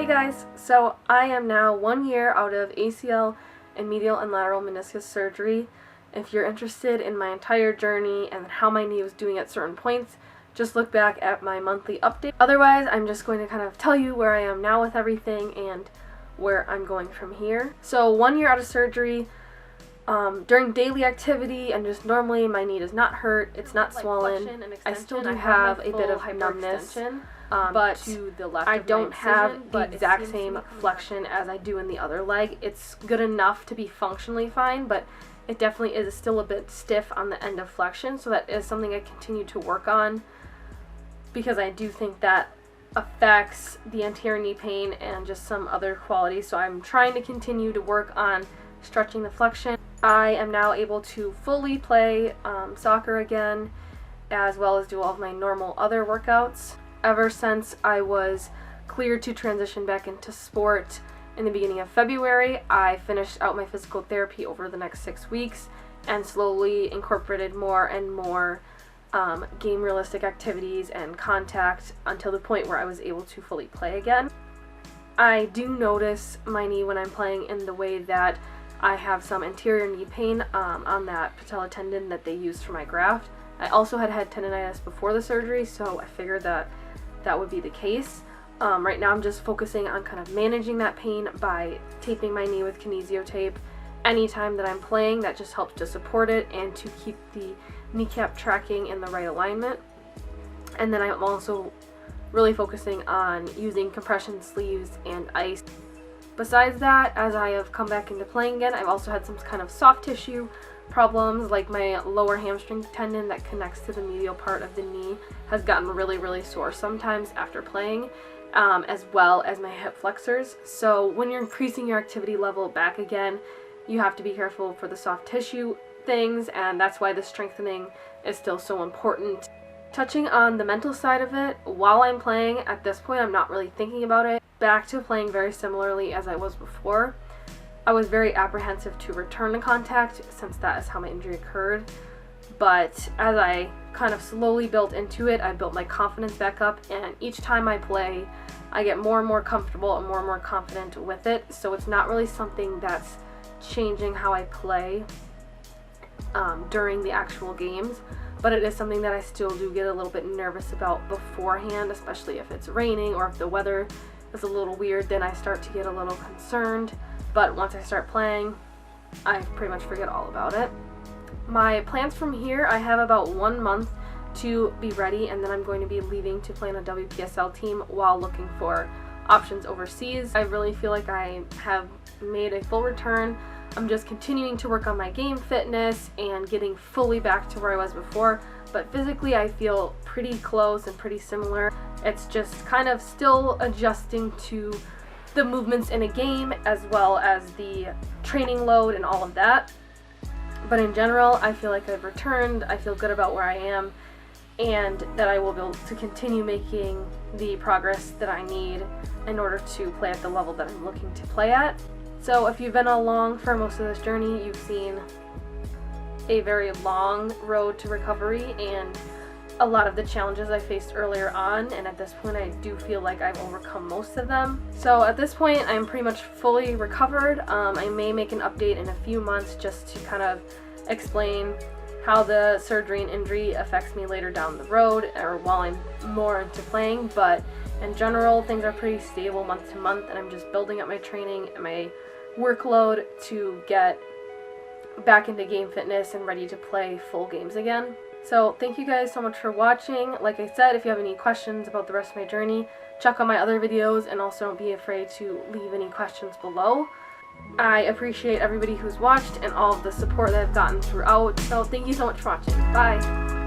Hey guys, so I am now 1 year out of ACL and medial and lateral meniscus surgery. If you're interested in my entire journey and how my knee was doing at certain points, just look back at my monthly update. Otherwise, I'm just going to kind of tell you where I am now with everything and where I'm going from here. So 1 year out of surgery, during daily activity and just normally my knee does not hurt, it's not swollen. I still do have a bit of numbness. But to the left I don't have the exact same flexion as I do in the other leg. It's good enough to be functionally fine, but it definitely is still a bit stiff on the end of flexion, so that is something I continue to work on because I do think that affects the anterior knee pain and just some other qualities. So I'm trying to continue to work on stretching the flexion. I am now able to fully play soccer again, as well as do all of my normal other workouts. Ever since I was cleared to transition back into sport in the beginning of February, I finished out my physical therapy over the next 6 weeks and slowly incorporated more and more game realistic activities and contact until the point where I was able to fully play again. I do notice my knee when I'm playing in the way that I have some anterior knee pain on that patella tendon that they used for my graft. I also had tendonitis before the surgery, so I figured that would be the case. Right now I'm just focusing on kind of managing that pain by taping my knee with kinesio tape anytime that I'm playing. That just helps to support it and to keep the kneecap tracking in the right alignment. And then I'm also really focusing on using compression sleeves and ice. Besides that, as I have come back into playing again, I've also had some kind of soft tissue problems, like my lower hamstring tendon that connects to the medial part of the knee has gotten really sore sometimes after playing, as well as my hip flexors. So when you're increasing your activity level back again, you have to be careful for the soft tissue things, and that's why the strengthening is still so important. Touching on the mental side of it, while I'm playing, at this point I'm not really thinking about it. Back to playing very similarly as I was before. I was very apprehensive to return to contact since that is how my injury occurred, but as I kind of slowly built into it, I built my confidence back up, and each time I play, I get more and more comfortable and more confident with it. So it's not really something that's changing how I play during the actual games, but it is something that I still do get a little bit nervous about beforehand, especially if it's raining or if the weather is a little weird. Then I start to get a little concerned. But once I start playing, I pretty much forget all about it. My plans from here, I have about 1 month to be ready, and then I'm going to be leaving to play on a WPSL team while looking for options overseas. I really feel like I have made a full return. I'm just continuing to work on my game fitness and getting fully back to where I was before, but physically I feel pretty close and pretty similar. It's just kind of still adjusting to the movements in a game as well as the training load and all of that. But in general, I feel like I've returned. I feel good about where I am and that I will be able to continue making the progress that I need in order to play at the level that I'm looking to play at. So if you've been along for most of this journey, you've seen a very long road to recovery and a lot of the challenges I faced earlier on, and at this point I do feel like I've overcome most of them. So at this point I'm pretty much fully recovered. I may make an update in a few months just to kind of explain how the surgery and injury affects me later down the road or while I'm more into playing, but in general things are pretty stable month to month, and I'm just building up my training and my workload to get back into game fitness and ready to play full games again. So thank you guys so much for watching. Like I said, if you have any questions about the rest of my journey, check out my other videos, and also don't be afraid to leave any questions below. I appreciate everybody who's watched and all of the support that I've gotten throughout. So thank you so much for watching. Bye!